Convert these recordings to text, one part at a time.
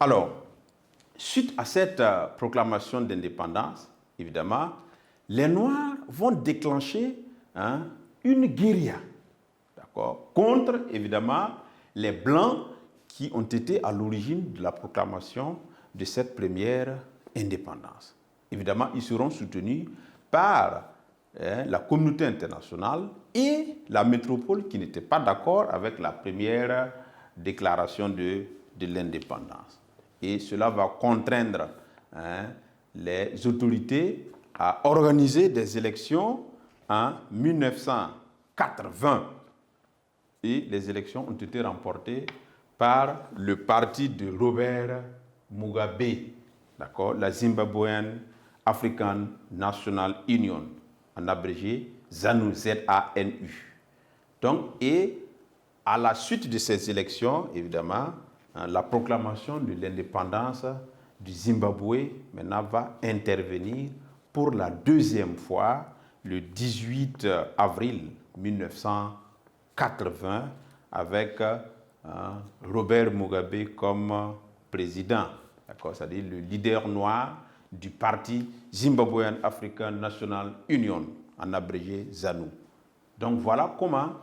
Alors, suite à cette proclamation d'indépendance, évidemment, les Noirs vont déclencher une guérilla, d'accord, contre, évidemment, les Blancs qui ont été à l'origine de la proclamation de cette première indépendance. Évidemment, ils seront soutenus par la communauté internationale et la métropole qui n'était pas d'accord avec la première déclaration de l'indépendance. Et cela va contraindre les autorités à organiser des élections en 1980. Et les élections ont été remportées par le parti de Robert Mugabe, d'accord, la Zimbabwean African National Union, en abrégé ZANU, Z-A-N-U. Donc, et à la suite de ces élections, évidemment, la proclamation de l'indépendance du Zimbabwe maintenant va intervenir pour la deuxième fois le 18 avril 1980 avec Robert Mugabe comme président, c'est-à-dire le leader noir du parti Zimbabwean African National Union, en abrégé ZANU. Donc voilà comment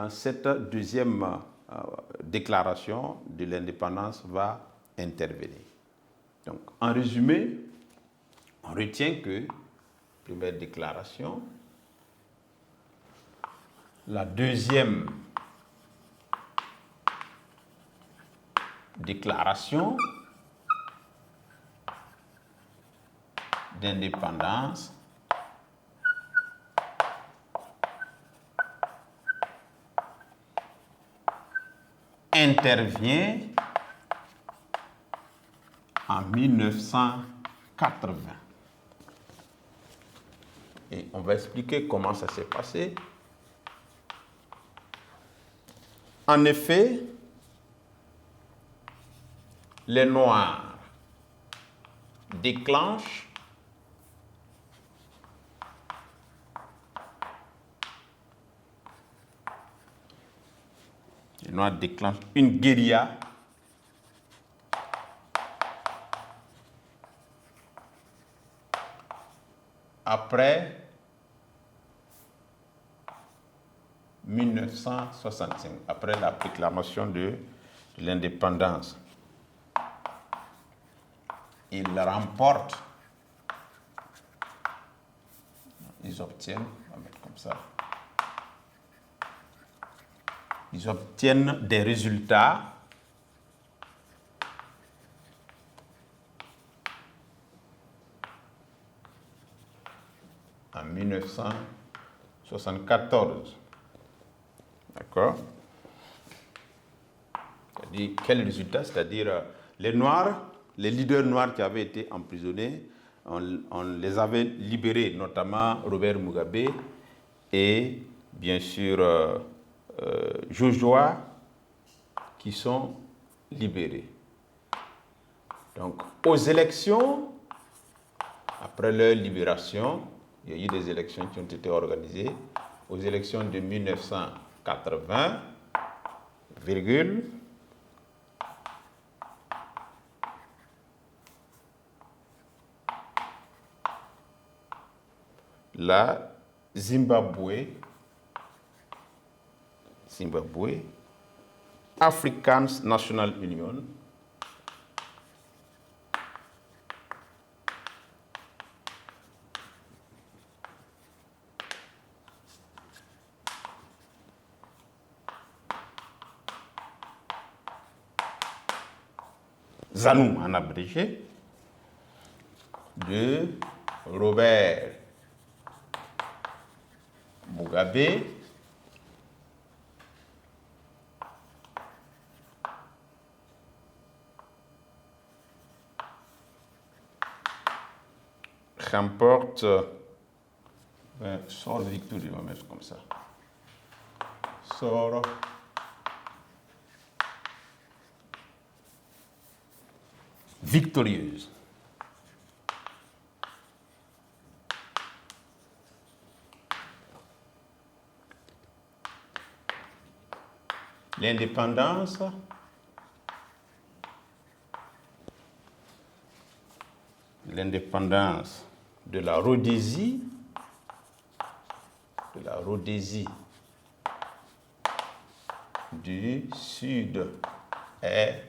cette deuxième déclaration de l'indépendance va intervenir. Donc en résumé, on retient que première déclaration, la deuxième déclaration d'indépendance intervient en 1980. Et on va expliquer comment ça s'est passé. En effet, les Noirs déclenchent une guérilla après 1965, après la proclamation de l'indépendance. Ils remportent, ils obtiennent, on va mettre comme ça, ils obtiennent des résultats en 1974. D'accord? C'est-à-dire, quel résultat? C'est-à-dire, les Noirs, les leaders noirs qui avaient été emprisonnés, on les avait libérés, notamment Robert Mugabe et bien sûr Joshua, qui sont libérés. Donc, aux élections, après leur libération, il y a eu des élections qui ont été organisées. Aux élections de 1980, la Zimbabwe African National Union ZANU en abrégé de Robert Mugabe remporte sort victorieux, on va mettre comme ça. Sort victorieuse. L'indépendance l'indépendance de la Rhodésie, du Sud est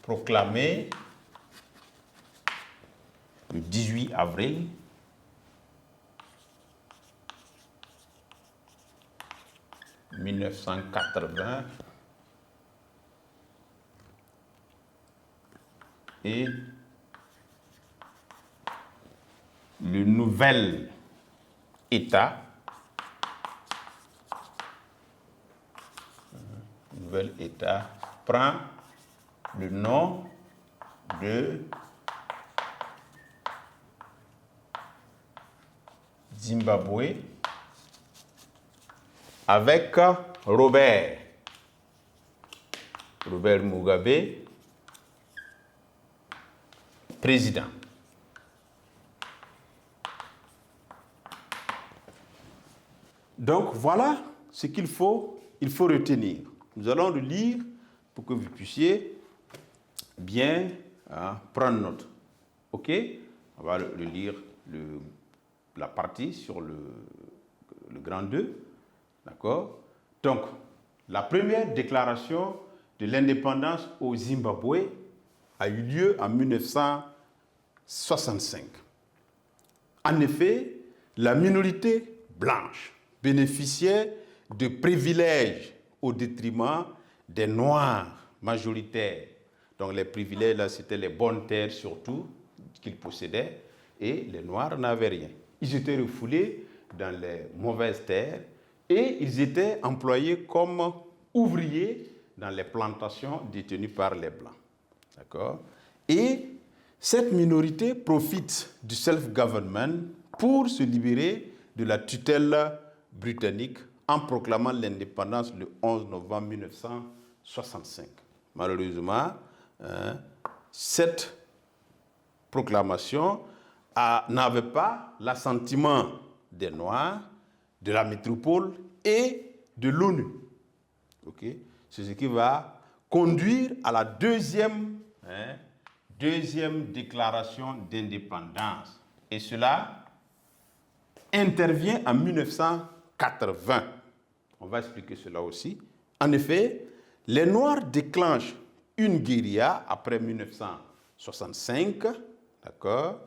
proclamée le 18 avril 1980 et le nouvel État prend le nom de Zimbabwe avec Robert Mugabe, président. Donc voilà ce qu'il faut retenir. Nous allons le lire pour que vous puissiez bien prendre note. OK? On va le lire, la partie sur le grand 2. D'accord? Donc, la première déclaration de l'indépendance au Zimbabwe a eu lieu en 1965. En effet, la minorité blanche bénéficiait de privilèges au détriment des Noirs majoritaires. Donc les privilèges, là, c'était les bonnes terres surtout qu'ils possédaient, et les Noirs n'avaient rien. Ils étaient refoulés dans les mauvaises terres et ils étaient employés comme ouvriers dans les plantations détenues par les Blancs. D'accord? Et cette minorité profite du self-government pour se libérer de la tutelle britannique en proclamant l'indépendance le 11 novembre 1965. Malheureusement, cette proclamation n'avait pas l'assentiment des Noirs, de la métropole et de l'ONU. Okay? C'est ce qui va conduire à la deuxième déclaration d'indépendance. Et cela intervient en 1980. On va expliquer cela aussi. En effet, les Noirs déclenchent une guérilla après 1965. D'accord?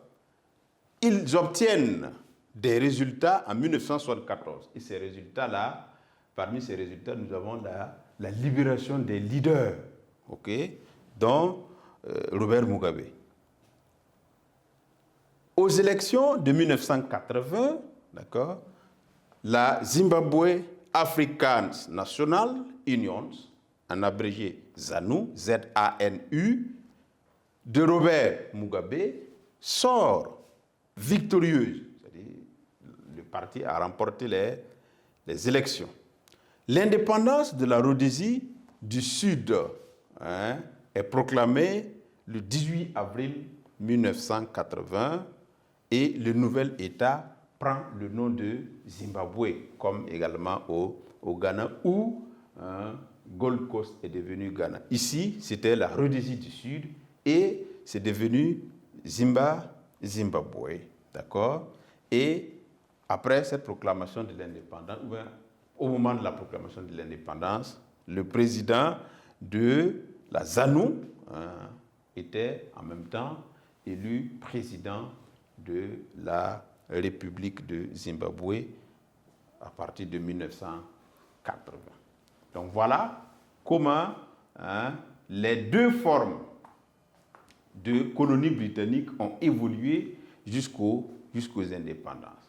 Ils obtiennent des résultats en 1974. Et ces résultats-là, parmi ces résultats, nous avons la libération des leaders, dont Robert Mugabe. Aux élections de 1980, d'accord, la Zimbabwe African National Union, en abrégé ZANU, Z-A-N-U, de Robert Mugabe, sort victorieuse. C'est-à-dire, le parti a remporté les élections. L'indépendance de la Rhodésie du Sud est proclamée le 18 avril 1980 et le nouvel État prend le nom de Zimbabwe, comme également au Ghana, où Gold Coast est devenu Ghana. Ici, c'était la Rhodésie du Sud et c'est devenu Zimbabwe. D'accord? Et après cette proclamation de l'indépendance, au moment de la proclamation de l'indépendance, le président de la ZANU était en même temps élu président de la République de Zimbabwe à partir de 1980. Donc voilà comment les deux formes de colonies britanniques ont évolué jusqu'aux indépendances.